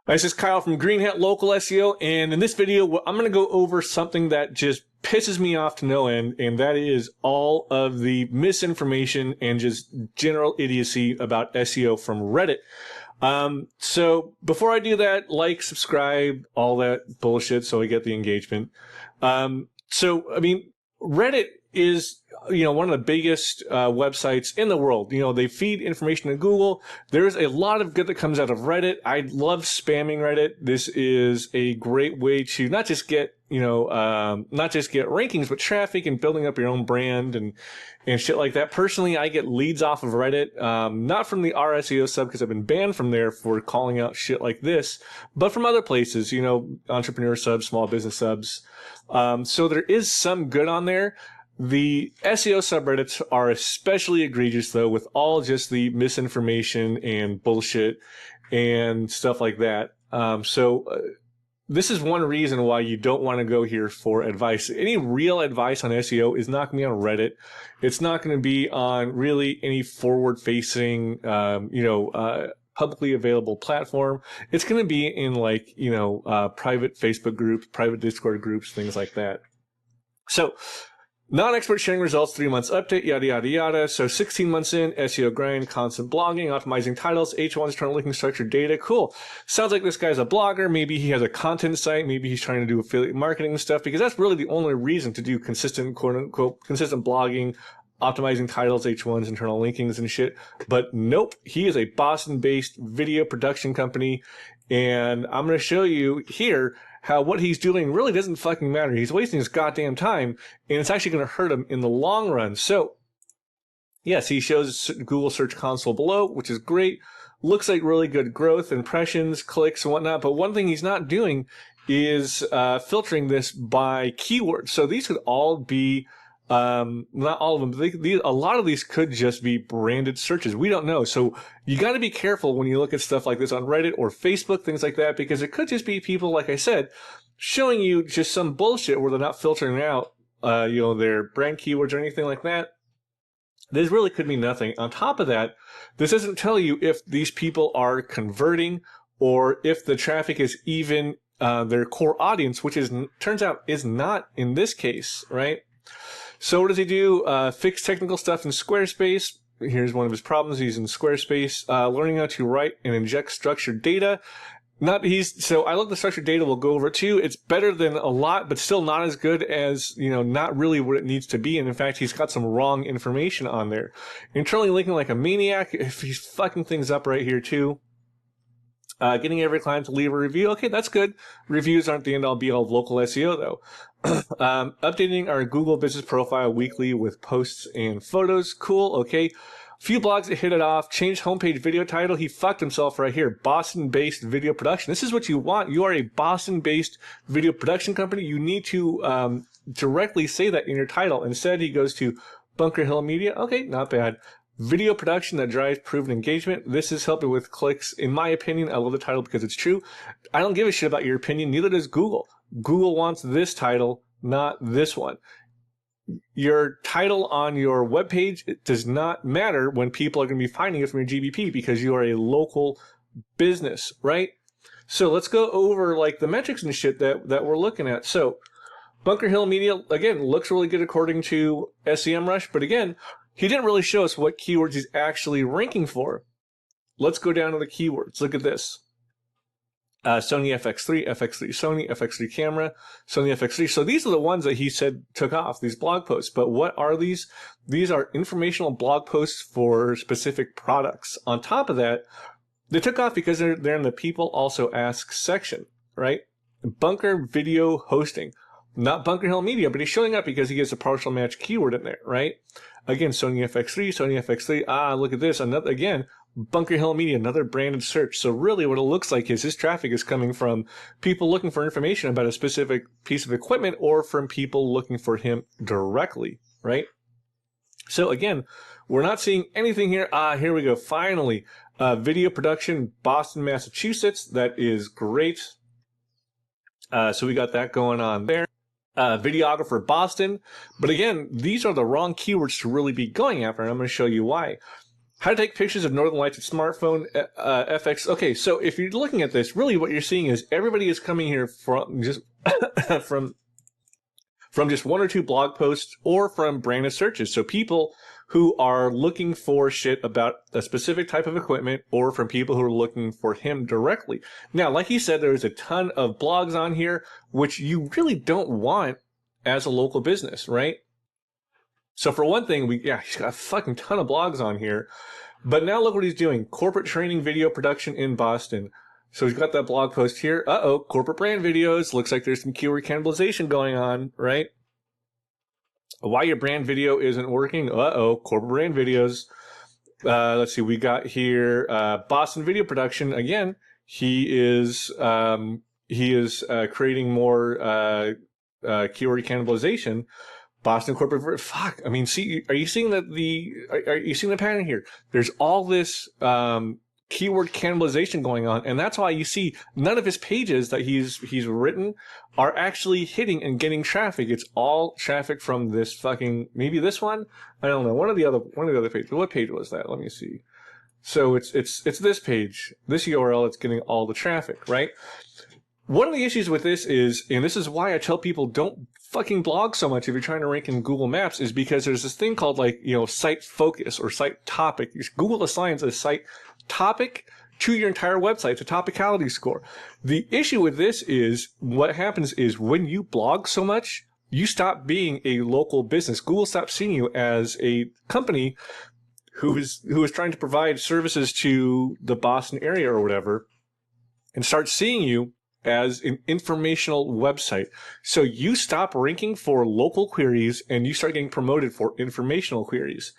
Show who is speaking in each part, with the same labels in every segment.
Speaker 1: This is Kyle from Hat Local SEO, and in this video, I'm going to go over something that just pisses me off to no end, and that is all of the misinformation and just general idiocy about SEO from Reddit. So before I do that, like, subscribe, all that bullshit so I get the engagement. Reddit is, one of the biggest websites in the world. They feed information to Google. There's a lot of good that comes out of Reddit. I love spamming Reddit. This is a great way to not just get rankings, but traffic and building up your own brand and shit like that. Personally, I get leads off of Reddit, not from the RSEO sub because I've been banned from there for calling out shit like this, but from other places, entrepreneur subs, small business subs. So there is some good on there. The SEO subreddits are especially egregious, though, with all just the misinformation and bullshit and stuff like that. This is one reason why you don't want to go here for advice. Any real advice on SEO is not going to be on Reddit. It's not going to be on really any forward-facing, publicly available platform. It's going to be in private Facebook groups, private Discord groups, things like that. So, non-expert sharing results, 3 months update, yada, yada, yada. So 16 months in, SEO grind, constant blogging, optimizing titles, H1's trying to linking structured data. Cool. Sounds like this guy's a blogger. Maybe he has a content site. Maybe he's trying to do affiliate marketing and stuff, because that's really the only reason to do consistent, quote unquote, consistent blogging, optimizing titles, H1s, internal linkings and shit. But nope, he is a Boston-based video production company. And I'm going to show you here how what he's doing really doesn't fucking matter. He's wasting his goddamn time, and it's actually going to hurt him in the long run. So, yes, he shows Google Search Console below, which is great. Looks like really good growth, impressions, clicks, and whatnot. But one thing he's not doing is filtering this by keywords. So these could all be, not all of them, but a lot of these could just be branded searches. We don't know. So you got to be careful when you look at stuff like this on Reddit or Facebook, things like that, because it could just be people, like I said, showing you just some bullshit where they're not filtering out, their brand keywords or anything like that. This really could mean nothing. On top of that, this doesn't tell you if these people are converting or if the traffic is even their core audience, which turns out is not in this case, right? So what does he do? Fix technical stuff in Squarespace. Here's one of his problems. He's in Squarespace. Learning how to write and inject structured data. So I love the structured data. We'll go over it too. It's better than a lot, but still not as good as, not really what it needs to be. And in fact, he's got some wrong information on there. Internally linking like a maniac. If he's fucking things up right here too. Getting every client to leave a review. Okay, that's good. Reviews aren't the end all be all of local SEO though. Updating our Google business profile weekly with posts and photos. Cool. Okay. Few blogs that hit it off. Changed homepage video title. He fucked himself right here. Boston-based video production. This is what you want. You are a Boston-based video production company. You need to directly say that in your title. Instead, he goes to Bunker Hill Media. Okay, not bad. Video production that drives proven engagement. This is helping with clicks. In my opinion, I love the title because it's true. I don't give a shit about your opinion. Neither does Google. Google wants this title, not this one. Your title on your webpage, it does not matter when people are going to be finding it from your GBP because you are a local business, right? So let's go over like the metrics and shit that we're looking at. So Bunker Hill Media, again, looks really good according to SEMrush, but again, he didn't really show us what keywords he's actually ranking for. Let's go down to the keywords. Look at this. Sony FX3, FX3 Sony, FX3 camera, Sony FX3. So these are the ones that he said took off, these blog posts. But what are these? These are informational blog posts for specific products. On top of that, they took off because they're in the People Also Ask section, right? Bunker Video Hosting. Not Bunker Hill Media, but he's showing up because he gets a partial match keyword in there, right? Again, Sony FX3, Sony FX3. Look at this. Another, again, Bunker Hill Media, another branded search. So really what it looks like is his traffic is coming from people looking for information about a specific piece of equipment or from people looking for him directly, right? So again, we're not seeing anything here. Here we go. Finally, video production, Boston, Massachusetts. That is great. So we got that going on there. Videographer Boston. But again, these are the wrong keywords to really be going after, and I'm going to show you why. How to take pictures of Northern Lights with smartphone, FX. Okay, so if you're looking at this, really what you're seeing is everybody is coming here from just from just one or two blog posts or from branded searches. So people who are looking for shit about a specific type of equipment, or from people who are looking for him directly. Now, like he said, there's a ton of blogs on here, which you really don't want as a local business, right? So for one thing, he's got a fucking ton of blogs on here. But now look what he's doing. Corporate training video production in Boston. So he's got that blog post here. Uh-oh, corporate brand videos. Looks like there's some keyword cannibalization going on, right? Why your brand video isn't working. Uh-oh, corporate brand videos. Let's see, we got here Boston video production. Again, he is creating more keyword cannibalization. Boston corporate. Fuck. I mean, see, are you seeing are you seeing the pattern here? There's all this keyword cannibalization going on, and that's why you see none of his pages that he's written are actually hitting and getting traffic. It's all traffic from this fucking, maybe this one, I don't know, one of the other pages. What page was that? Let me see. So it's this page, this URL. It's getting all the traffic, right? One of the issues with this is, and this is why I tell people don't fucking blog so much if you're trying to rank in Google Maps, is because there's this thing called, like, you know, site focus or site topic. Google assigns a site topic to your entire website. It's a topicality score. The issue with this is what happens is when you blog so much, you stop being a local business. Google stops seeing you as a company who is trying to provide services to the Boston area or whatever, and starts seeing you as an informational website. So you stop ranking for local queries and you start getting promoted for informational queries.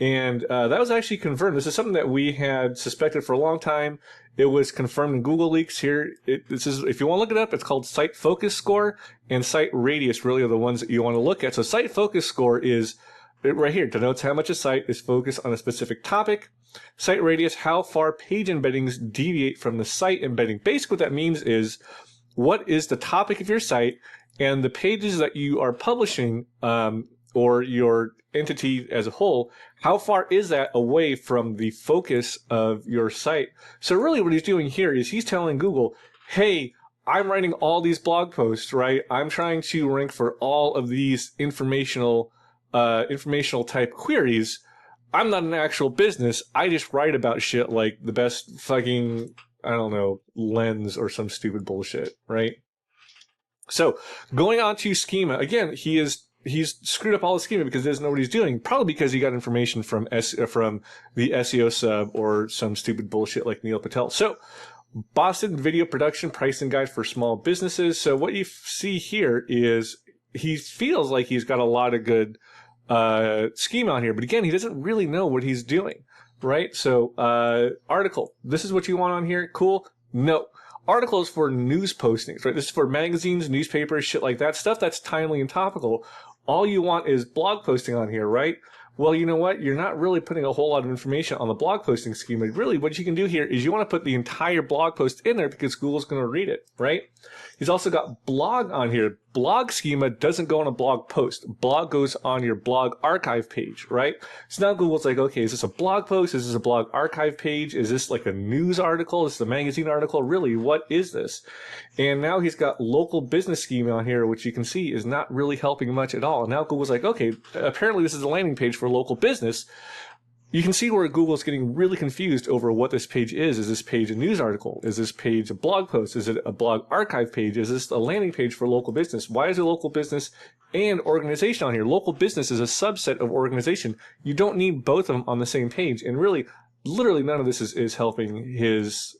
Speaker 1: And that was actually confirmed. This is something that we had suspected for a long time. It was confirmed in Google Leaks here. This is, if you want to look it up, it's called Site Focus Score, and Site Radius really are the ones that you want to look at. So Site Focus Score is right here, denotes how much a site is focused on a specific topic. Site radius, how far page embeddings deviate from the site embedding. Basically what that means is, what is the topic of your site, and the pages that you are publishing, or your entity as a whole, how far is that away from the focus of your site? So really what he's doing here is he's telling Google, hey, I'm writing all these blog posts, right? I'm trying to rank for all of these informational type queries. I'm not an actual business. I just write about shit like the best fucking, I don't know, lens or some stupid bullshit, right? So going on to schema, again, he's screwed up all the schema because he doesn't know what he's doing. Probably because he got information from the SEO sub or some stupid bullshit like Neil Patel. So Boston video production pricing guide for small businesses. So what you see here is he feels like he's got a lot of good schema on here, but again, he doesn't really know what he's doing, right? So article, this is what you want on here. Cool. No. Articles for news postings, right? This is for magazines, newspapers, shit like that, stuff that's timely and topical. All you want is blog posting on here, right? Well, you know what? You're not really putting a whole lot of information on the blog posting schema. Really, what you can do here is you want to put the entire blog post in there because Google's going to read it, right? He's also got blog on here. Blog schema doesn't go on a blog post. Blog goes on your blog archive page, right? So now Google's like, okay, is this a blog post? Is this a blog archive page? Is this like a news article? Is this a magazine article? Really, what is this? And now he's got local business schema on here, which you can see is not really helping much at all. And now Google's like, okay, apparently this is a landing page for local business. You can see where Google's getting really confused over what this page is. Is this page a news article? Is this page a blog post? Is it a blog archive page? Is this a landing page for local business? Why is it local business and organization on here? Local business is a subset of organization. You don't need both of them on the same page. And really, literally none of this is helping his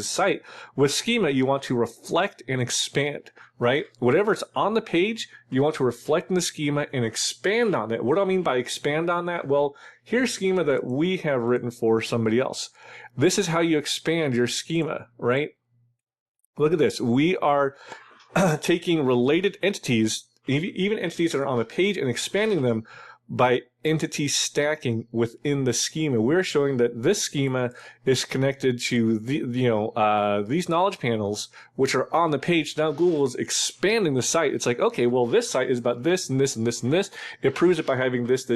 Speaker 1: site. With schema, you want to reflect and expand, right? Whatever's on the page, you want to reflect in the schema and expand on that. What do I mean by expand on that? Well, here's schema that we have written for somebody else. This is how you expand your schema, right? Look at this. We are taking related entities, even entities that are on the page, and expanding them by entity stacking within the schema. We're showing that this schema is connected to these knowledge panels, which are on the page. Now Google is expanding the site. It's like, okay, well, this site is about this and this and this and this. It proves it by having this,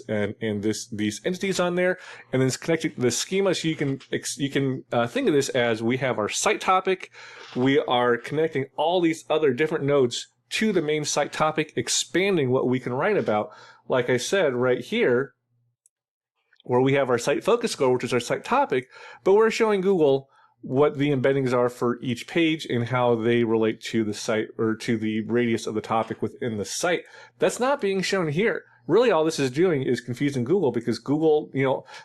Speaker 1: and these entities on there, and then it's connected to the schema. So you can think of this as we have our site topic. We are connecting all these other different nodes to the main site topic, expanding what we can write about. Like I said, right here, where we have our site focus score, which is our site topic, but we're showing Google what the embeddings are for each page and how they relate to the site or to the radius of the topic within the site. That's not being shown here. Really, all this is doing is confusing Google, because Google,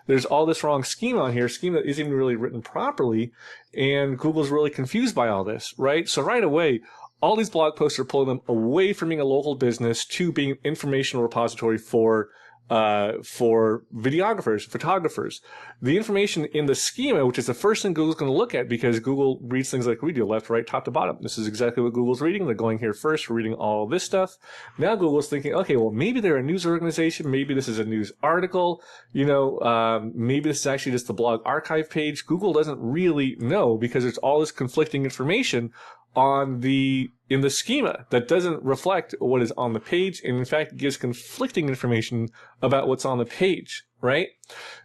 Speaker 1: there's all this wrong schema on here, schema that isn't even really written properly, and Google's really confused by all this, right? So right away, all these blog posts are pulling them away from being a local business to being an informational repository for videographers, photographers. The information in the schema, which is the first thing Google's going to look at, because Google reads things like we do, left, right, top to bottom. This is exactly what Google's reading. They're going here first, reading all this stuff. Now Google's thinking, okay, well, maybe they're a news organization. Maybe this is a news article. Maybe this is actually just the blog archive page. Google doesn't really know, because there's all this conflicting information in the schema that doesn't reflect what is on the page, and in fact gives conflicting information about what's on the page, right?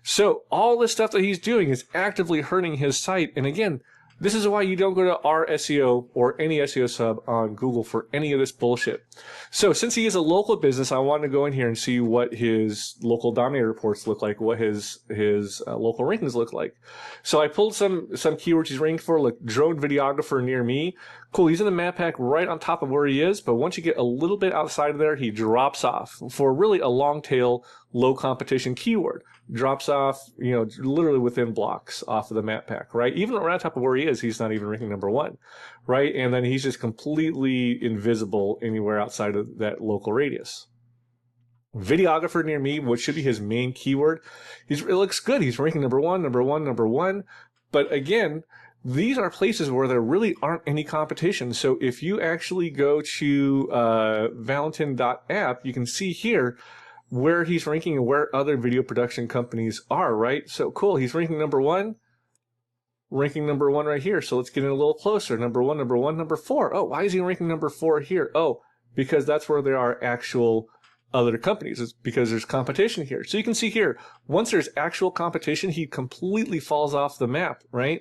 Speaker 1: So all this stuff that he's doing is actively hurting his site. And again, this is why you don't go to our SEO or any SEO sub on Google for any of this bullshit. So since he is a local business, I want to go in here and see what his local dominator reports look like, what his local rankings look like. So I pulled some keywords he's ranked for, like drone videographer near me. Cool, he's in the map pack right on top of where he is, but once you get a little bit outside of there, he drops off for really a long tail, low competition keyword. Drops off, literally within blocks off of the map pack, right? Even right on top of where he is, he's not even ranking number one, right? And then he's just completely invisible anywhere outside of that local radius. Videographer near me, what should be his main keyword, it looks good. He's ranking number one. But again, these are places where there really aren't any competition. So if you actually go to valentin.app, you can see here where he's ranking and where other video production companies are, right? So cool, he's ranking number one right here. So let's get in a little closer. Number one, number four. Oh, why is he ranking number 4 here? Oh, because that's where there are actual other companies. It's because there's competition here. So you can see here, once there's actual competition, he completely falls off the map, right?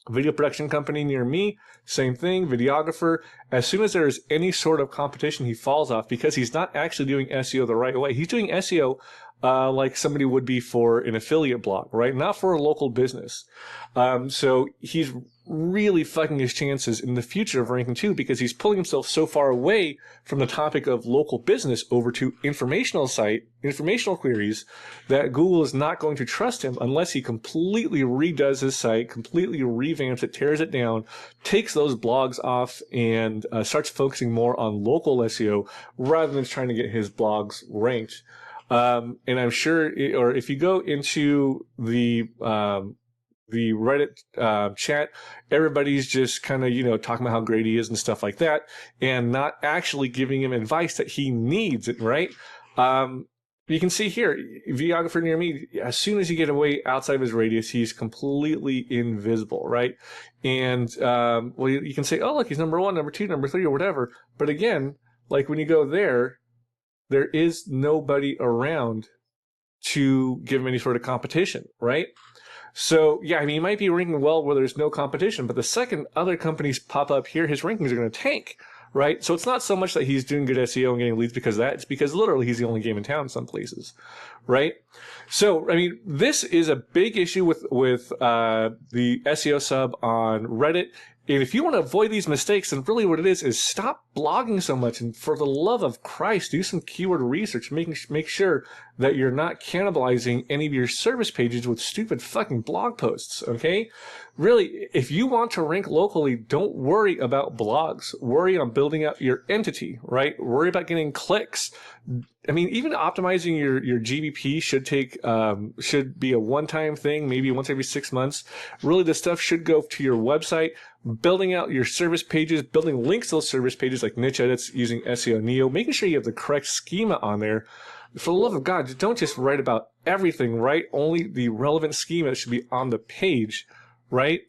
Speaker 1: Video production company near me, same thing, videographer. As soon as there is any sort of competition, he falls off, because he's not actually doing SEO the right way. He's doing SEO like somebody would be for an affiliate blog, right? Not for a local business. So he's really fucking his chances in the future of ranking 2, because he's pulling himself so far away from the topic of local business over to informational queries, that Google is not going to trust him unless he completely redoes his site, completely revamps it, tears it down, takes those blogs off, and starts focusing more on local SEO rather than trying to get his blogs ranked. And I'm sure, or if you go into the Reddit chat, everybody's just kind of, talking about how great he is and stuff like that, and not actually giving him advice that he needs, right? You can see here, videographer near me, as soon as you get away outside of his radius, he's completely invisible, right? And, you can say, oh, look, he's number 1, number 2, number 3, or whatever. But again, like when you go there is nobody around to give him any sort of competition, right? So, yeah, he might be ranking well where there's no competition, but the second other companies pop up here, his rankings are going to tank, right? So it's not so much that he's doing good SEO and getting leads because of that. It's because literally he's the only game in town in some places, right? So, this is a big issue with the SEO sub on Reddit. And if you want to avoid these mistakes, then really what it is stop blogging so much. And for the love of Christ, do some keyword research. Make sure that you're not cannibalizing any of your service pages with stupid fucking blog posts, okay? Really, if you want to rank locally, don't worry about blogs. Worry on building up your entity, right? Worry about getting clicks. Even optimizing your GBP should be a one-time thing, maybe once every 6 months. Really, this stuff should go to your website, building out your service pages, building links to those service pages like niche edits using SEO Neo, making sure you have the correct schema on there. For the love of God, don't just write about everything, right? Only the relevant schema should be on the page, right?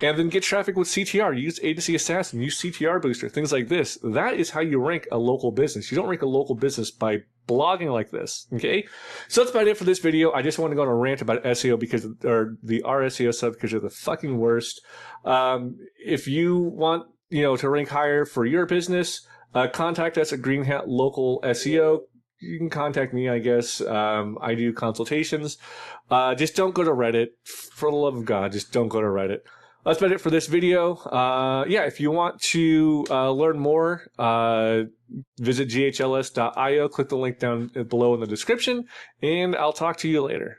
Speaker 1: And then get traffic with CTR. Use Agency Assassin, use CTR Booster, things like this. That is how you rank a local business. You don't rank a local business by blogging like this, okay? So that's about it for this video. I just want to go on a rant about SEO because, or the RSEO sub, because they're the fucking worst. If you want, to rank higher for your business, contact us at Hat Local SEO. You can contact me, I guess. I do consultations. Just don't go to Reddit. For the love of God, just don't go to Reddit. That's about it for this video. If you want to learn more, visit ghls.io. Click the link down below in the description, and I'll talk to you later.